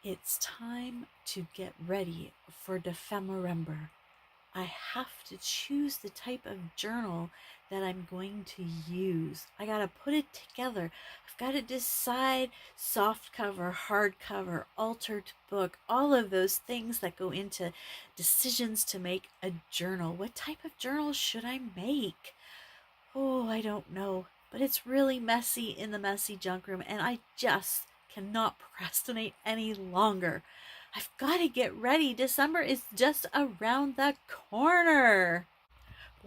It's time to get ready for December. I have to choose the type of journal that I'm going to use. I got to put it together. I've got to decide soft cover, hard cover, altered book, all of those things that go into decisions to make a journal. What type of journal should I make? Oh, I don't know. But it's really messy in the messy junk room, and I just cannot procrastinate any longer. I've got to get ready. December is just around the corner.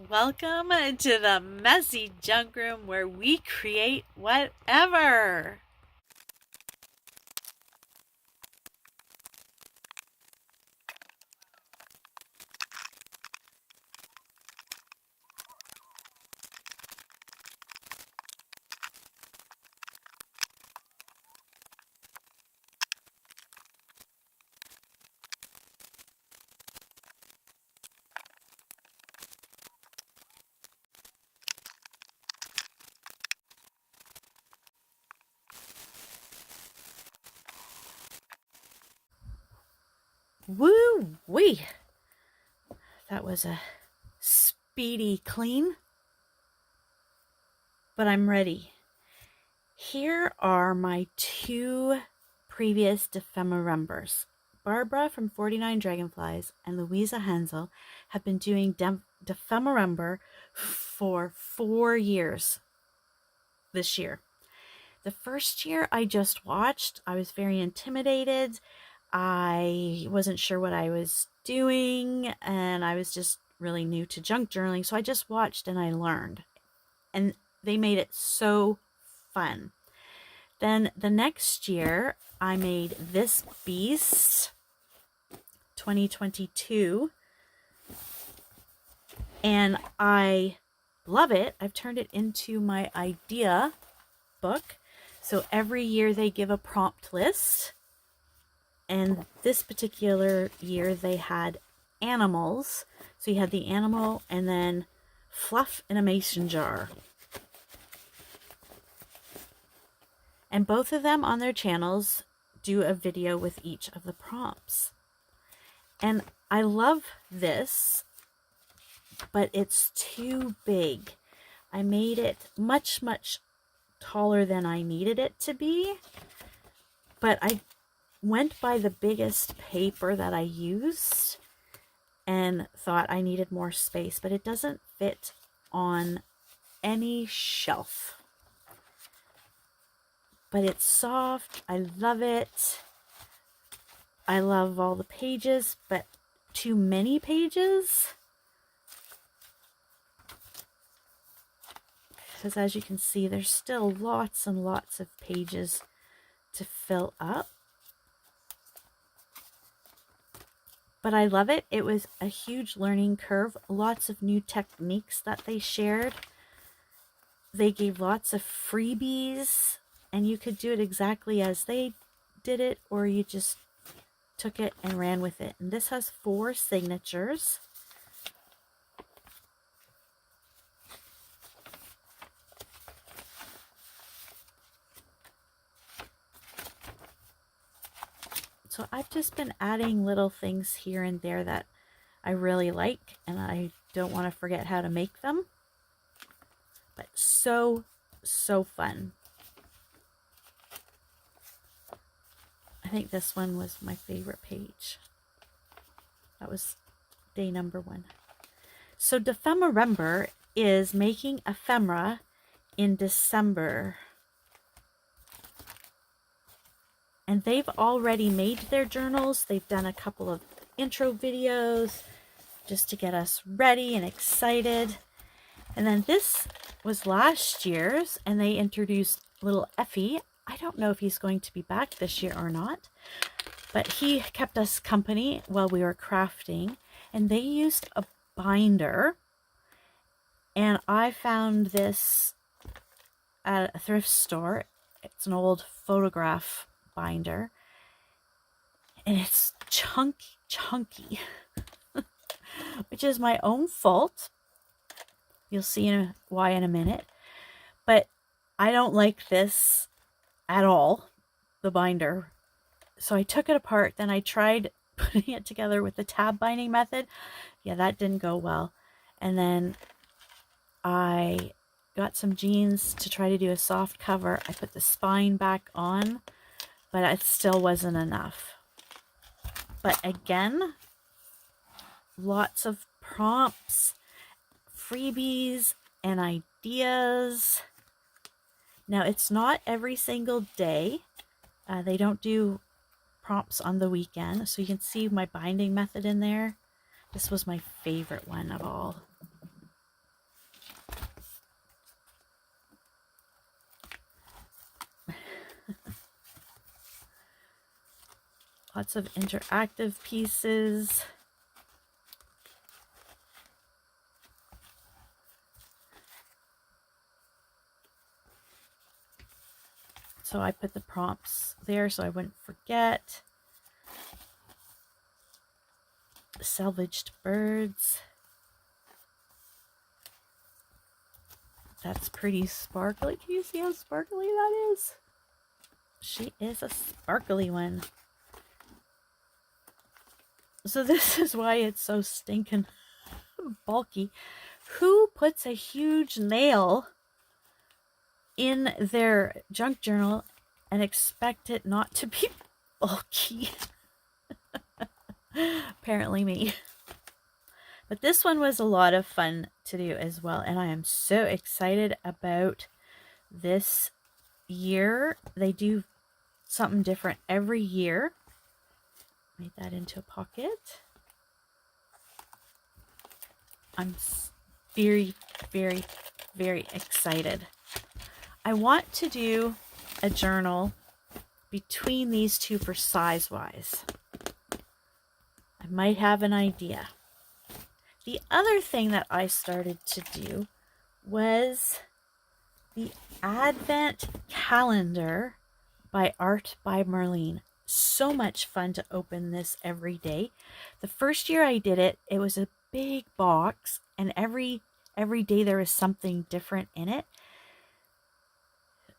Welcome to the messy junk room where we create whatever. Woo wee! That was a speedy clean, but I'm ready. Here are my two previous Defemorembers. Barbara from 49 Dragonflies and Louisa Hansel have been doing Defemorember for 4 years this year. The first year I just watched, I was very intimidated. I wasn't sure what I was doing, and I was just really new to junk journaling. So I just watched and I learned. And they made it so fun. Then the next year, I made this beast, 2022, and I love it. I've turned it into my idea book. So every year they give a prompt list. And this particular year they had animals. So you had the animal and then fluff in a mason jar. And both of them on their channels do a video with each of the prompts. And I love this, but it's too big. I made it much, much taller than I needed it to be. But I went by the biggest paper that I used and thought I needed more space, but it doesn't fit on any shelf. But it's soft. I love it. I love all the pages, but too many pages. Because as you can see, there's still lots and lots of pages to fill up. But I love it. It was a huge learning curve. Lots of new techniques that they shared. They gave lots of freebies, and you could do it exactly as they did it, or you just took it and ran with it. And this has 4 signatures. So I've just been adding little things here and there that I really like, and I don't want to forget how to make them. But so fun. I think this one was my favorite page. That was day number 1. So Defemorember is making ephemera in December. And they've already made their journals. They've done a couple of intro videos just to get us ready and excited. And then this was last year's, and they introduced little Effie. I don't know if he's going to be back this year or not, but he kept us company while we were crafting, and they used a binder. And I found this at a thrift store. It's an old photograph binder, and it's chunky, which is my own fault. You'll see why in a minute. But I don't like this at all, the binder. So I took it apart, then I tried putting it together with the tab binding method. Yeah, that didn't go well. And then I got some jeans to try to do a soft cover. I put the spine back on, but it still wasn't enough. But again, lots of prompts, freebies, and ideas. Now, it's not every single day. They don't do prompts on the weekend. So you can see my binding method in there. This was my favorite one of all. Lots of interactive pieces. So I put the prompts there so I wouldn't forget. Salvaged birds. That's pretty sparkly. Can you see how sparkly that is? She is a sparkly one. So this is why it's so stinking bulky. Who puts a huge nail in their junk journal and expect it not to be bulky? Apparently me. But this one was a lot of fun to do as well, and I am so excited about this year. They do something different every year. Made that into a pocket. I'm very, very, very excited. I want to do a journal between these two for size-wise. I might have an idea. The other thing that I started to do was the Advent Calendar by Art by Marlene. So much fun to open this every day. The first year I did it, it was a big box, and every day there was something different in it.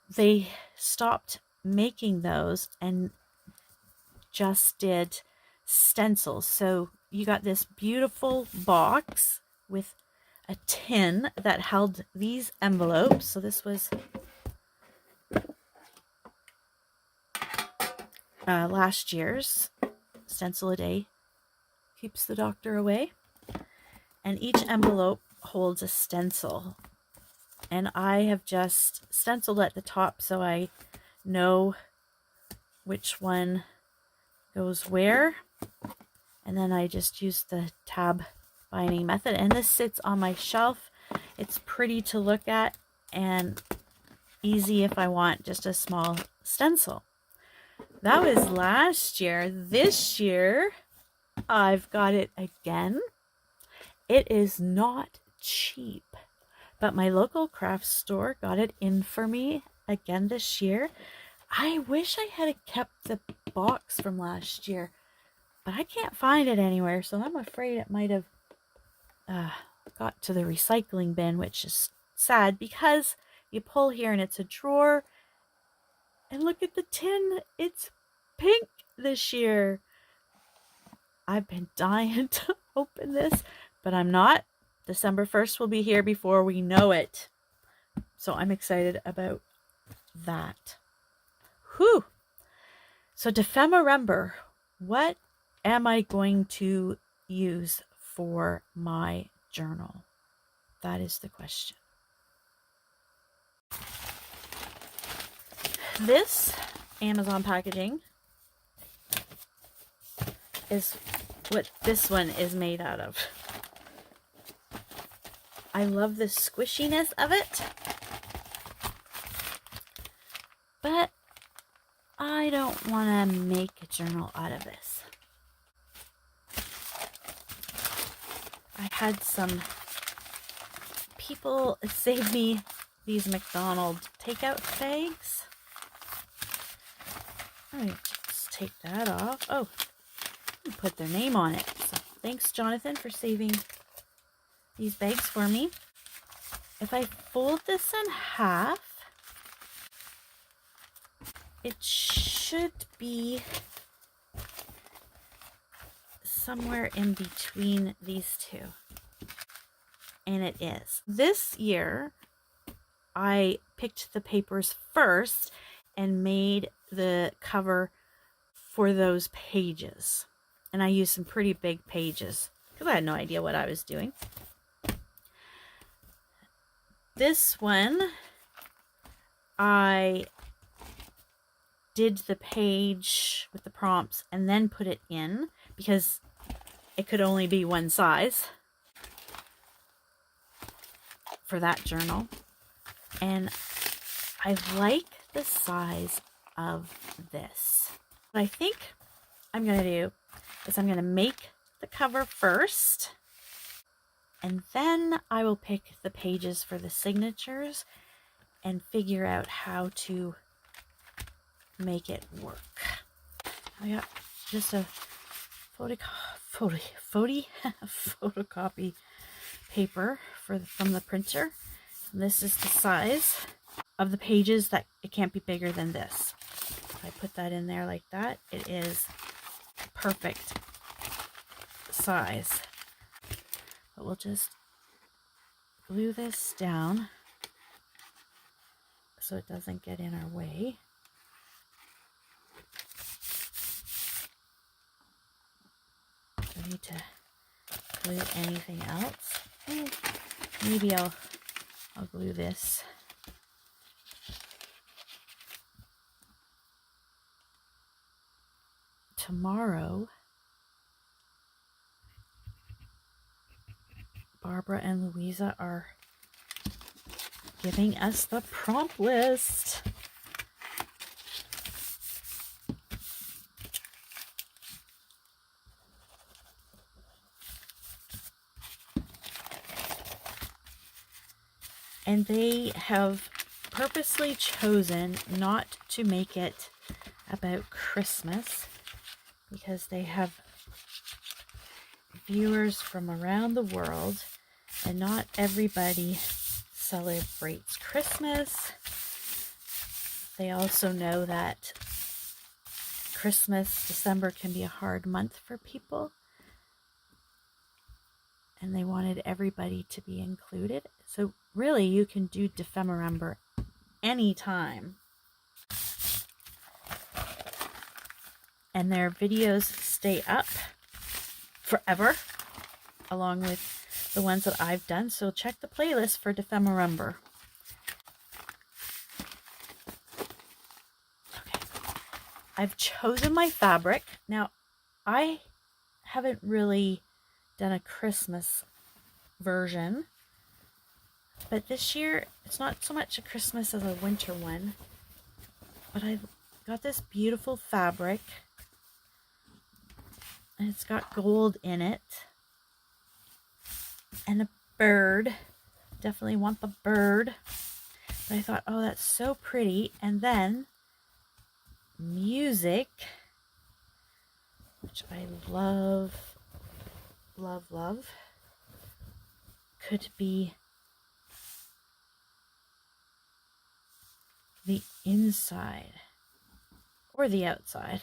They stopped making those and just did stencils. So you got this beautiful box with a tin that held these envelopes. So this was last year's stencil a day keeps the doctor away. And each envelope holds a stencil. And I have just stenciled at the top so I know which one goes where. And then I just use the tab binding method. And this sits on my shelf. It's pretty to look at and easy if I want just a small stencil. That was last year. This year, I've got it again. It is not cheap, but my local craft store got it in for me again this year. I wish I had kept the box from last year, but I can't find it anywhere, so I'm afraid it might have got to the recycling bin, which is sad because you pull here and it's a drawer. And look at the tin. It's pink this year. I've been dying to open this, but I'm not. December 1st will be here before we know it. So I'm excited about that. Whew. So Defemorember, what am I going to use for my journal? That is the question. This Amazon packaging is what this one is made out of. I love the squishiness of it, but I don't want to make a journal out of this. I had some people save me these McDonald's takeout bags. All right, let's take that off. Oh, put their name on it. So thanks, Jonathan, for saving these bags for me. If I fold this in half, it should be somewhere in between these two. And it is. This year, I picked the papers first and made the cover for those pages. And I used some pretty big pages because I had no idea what I was doing. This one, I did the page with the prompts and then put it in because it could only be one size for that journal. And I like the size of this. What I think I'm going to do is I'm going to make the cover first, and then I will pick the pages for the signatures and figure out how to make it work. I got just a photocopy paper from the printer. This is the size of the pages that it can't be bigger than this. If I put that in there like that, it is perfect size. But we'll just glue this down so it doesn't get in our way. I need to glue anything else. Maybe I'll glue this. Tomorrow, Barbara and Luise are giving us the prompt list. And they have purposely chosen not to make it about Christmas because they have viewers from around the world and not everybody celebrates Christmas. They also know that Christmas, December can be a hard month for people. And they wanted everybody to be included. So really, you can do Defemorember anytime. And their videos stay up forever, along with the ones that I've done. So check the playlist for Defemorember. Okay, I've chosen my fabric. Now, I haven't really done a Christmas version, but this year it's not so much a Christmas as a winter one. But I've got this beautiful fabric, and it's got gold in it, and a bird. Definitely want the bird. But I thought, oh, that's so pretty. And then music, which I love, could be the inside or the outside.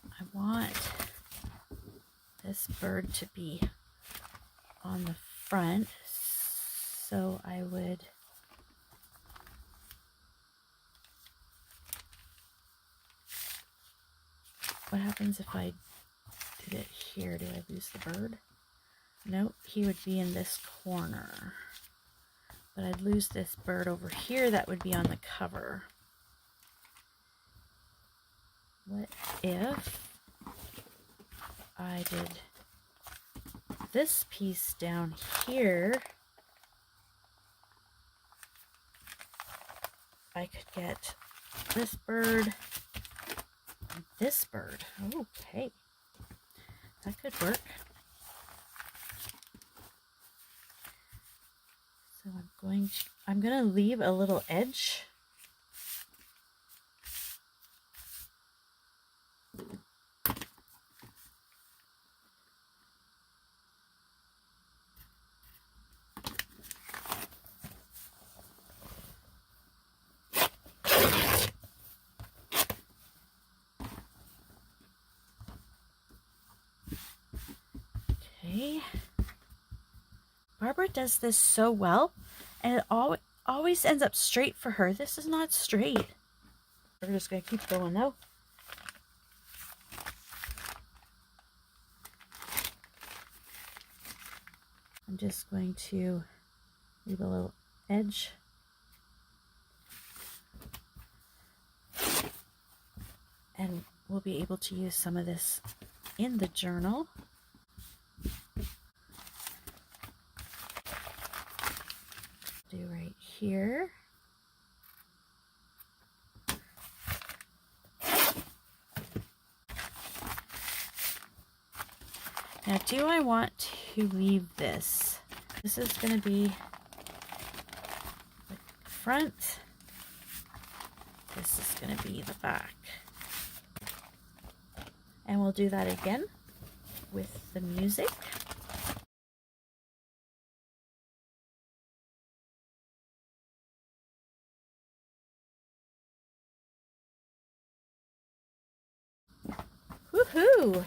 I want this bird to be on the front, so I would what happens if I did it here? Do I lose the bird? Nope, he would be in this corner. But I'd lose this bird over here that would be on the cover. What if I did this piece down here? I could get this bird and this bird. Okay, that could work. So I'm going to leave a little edge. see. Barbara does this so well, and it always ends up straight for her. This is not straight. We're just going to keep going though. I'm just going to leave a little edge. And we'll be able to use some of this in the journal. Do right here. Now, do I want to leave this? This is going to be the front. This is going to be the back. And we'll do that again with the music. Woohoo!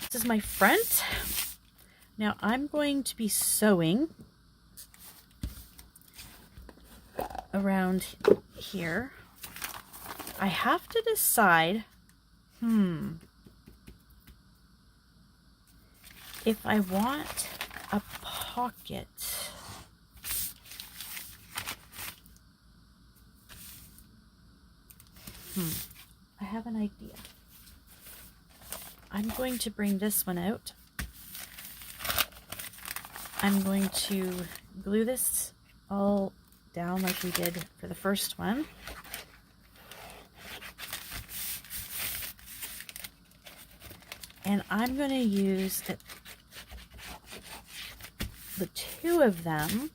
This is my front. Now I'm going to be sewing around here. I have to decide, if I want a pocket. I have an idea. I'm going to bring this one out. I'm going to glue this all down like we did for the first one. And I'm going to use the two of them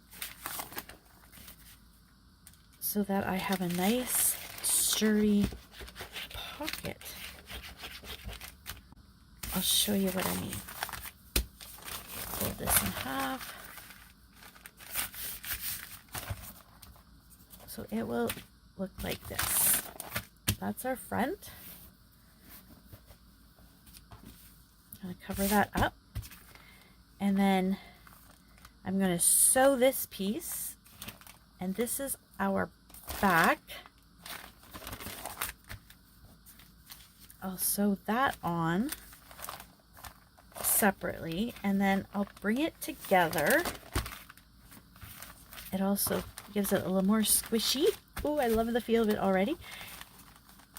so that I have a nice sturdy pocket. I'll show you what I mean. Fold this in half. So it will look like this. That's our front. I'm going to cover that up. And then I'm going to sew this piece. And this is our back. I'll sew that on separately, and then I'll bring it together. It also gives it a little more squishy. Oh, I love the feel of it already.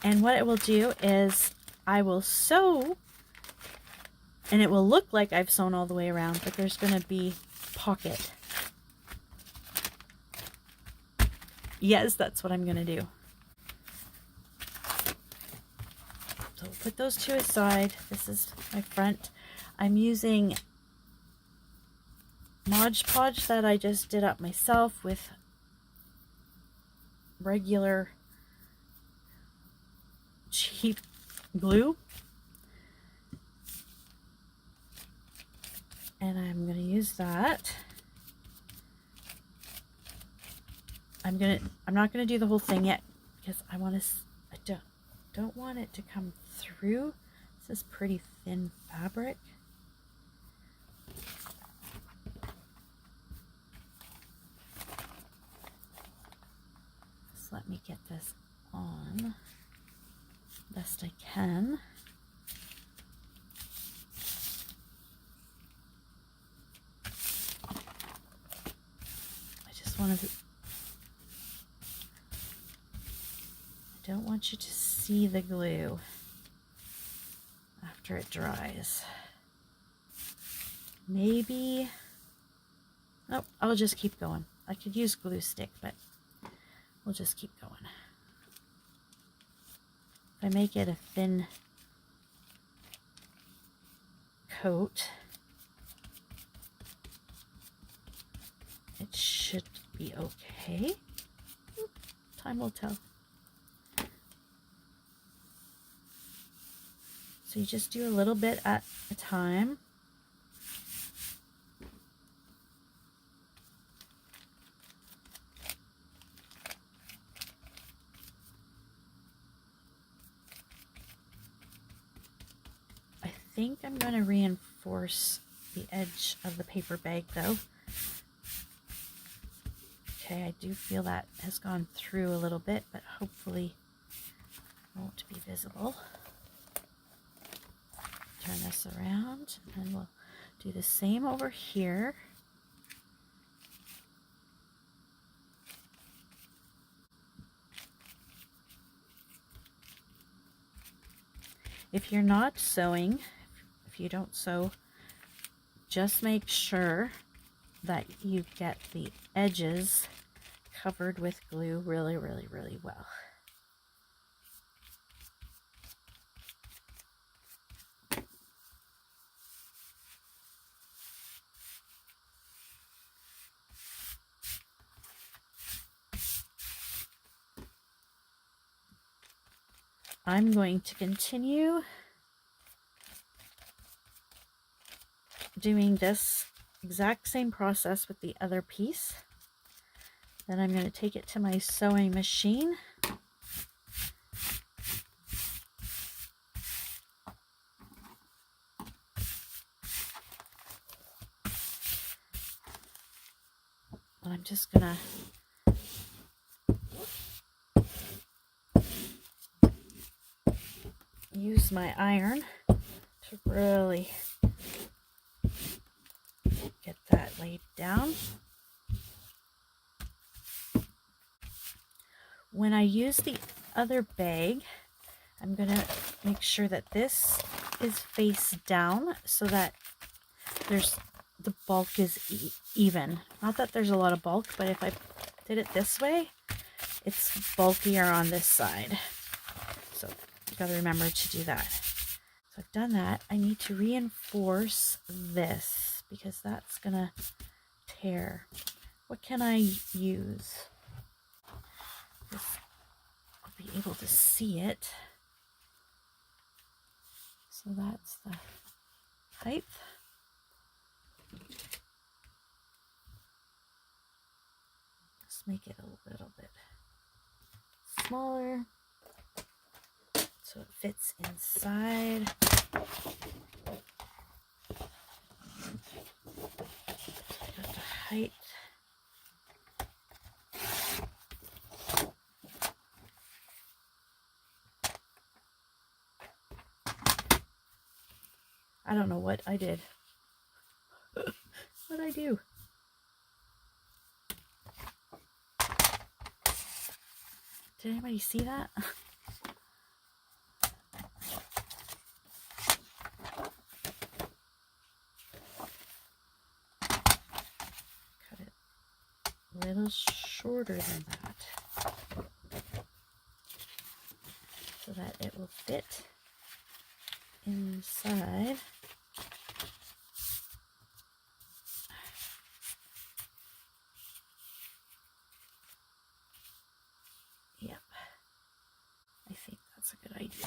And what it will do is I will sew, and it will look like I've sewn all the way around, but there's going to be pocket. Yes, that's what I'm going to do. So we'll put those two aside. This is my front. I'm using Mod Podge that I just did up myself with regular cheap glue. And I'm going to use that. I'm not going to do the whole thing yet because I don't want it to come through. This is pretty thin fabric. Just let me get this on best I can. I just want to, I don't want you to see the glue after it dries. Maybe, oh, I'll just keep going. I could use glue stick, but we'll just keep going. If I make it a thin coat, it should be okay. Time will tell. So you just do a little bit at a time. I think I'm going to reinforce the edge of the paper bag though. Okay, I do feel that has gone through a little bit, but hopefully won't be visible. Turn this around, and we'll do the same over here. If you're not sewing, if you don't sew, just make sure that you get the edges covered with glue really, really, really well. I'm going to continue doing this exact same process with the other piece. Then I'm going to take it to my sewing machine. I'm just going to use my iron to really get that laid down. When I use the other bag, I'm going to make sure that this is face down so that the bulk is even. Not that there's a lot of bulk, but if I did it this way, it's bulkier on this side. So you got to remember to do that. So I've done that. I need to reinforce this because that's going to tear. What can I use? I'll be able to see it. So that's the height. Let's make it a little bit smaller so it fits inside. Got the height. I don't know what I did. What did I do? Did anybody see that? Cut it a little shorter than that so that it will fit inside. Yep, I think that's a good idea.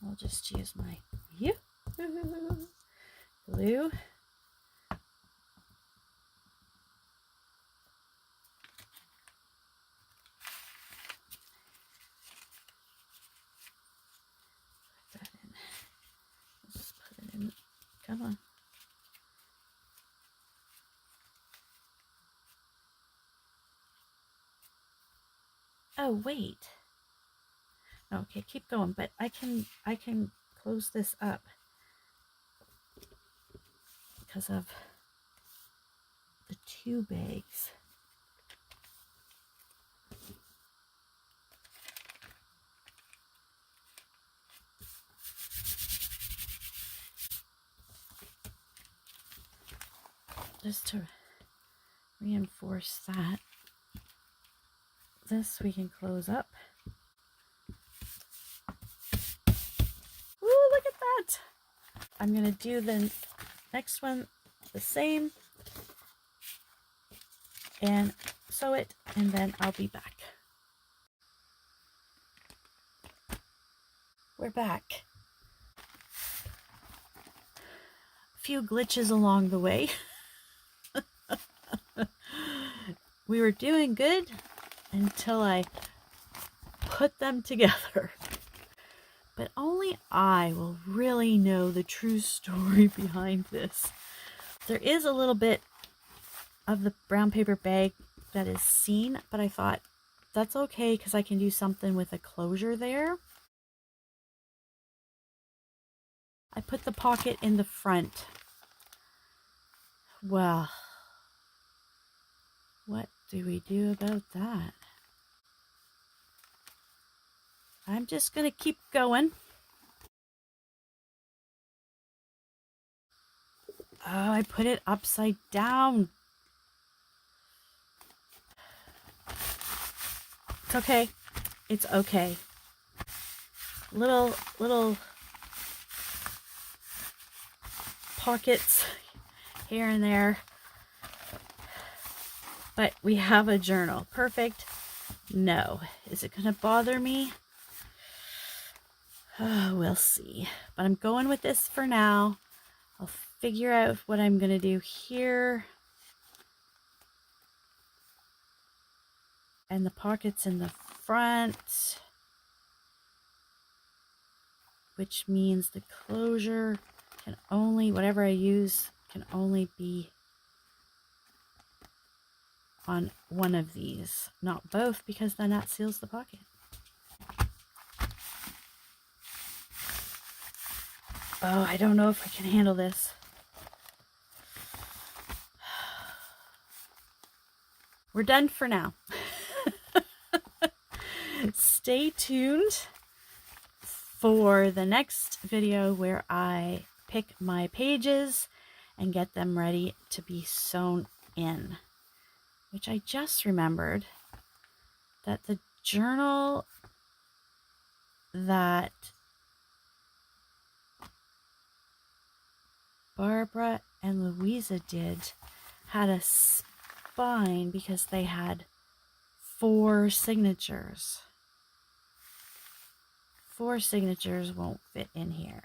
I'll just use my glue. Put that in. Let's put it in. Come on. Oh, wait. Okay, keep going, but I can close this up because of the two bags. Just to reinforce that, this we can close up. Ooh, look at that! I'm going to do the next one the same and sew it, and then I'll be back. We're back. few glitches along the way. We were doing good until I put them together. But only I will really know the true story behind this. There is a little bit of the brown paper bag that is seen, but I thought that's okay because I can do something with a closure there. I put the pocket in the front. Well, what do we do about that? I'm just going to keep going. Oh, I put it upside down. It's okay. It's okay. Little pockets here and there. But we have a journal. Perfect. No. Is it going to bother me? Oh, we'll see. But I'm going with this for now. I'll figure out what I'm going to do here. And the pockets in the front. Which means the closure can only, whatever I use, can only be on one of these. Not both, because then that seals the pocket. Oh, I don't know if I can handle this. We're done for now. Stay tuned for the next video where I pick my pages and get them ready to be sewn in. Which I just remembered that the journal that Barbara and Luise did had a spine because they had 4 signatures. 4 signatures won't fit in here.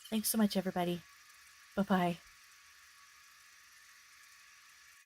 Thanks so much, everybody. Bye-bye.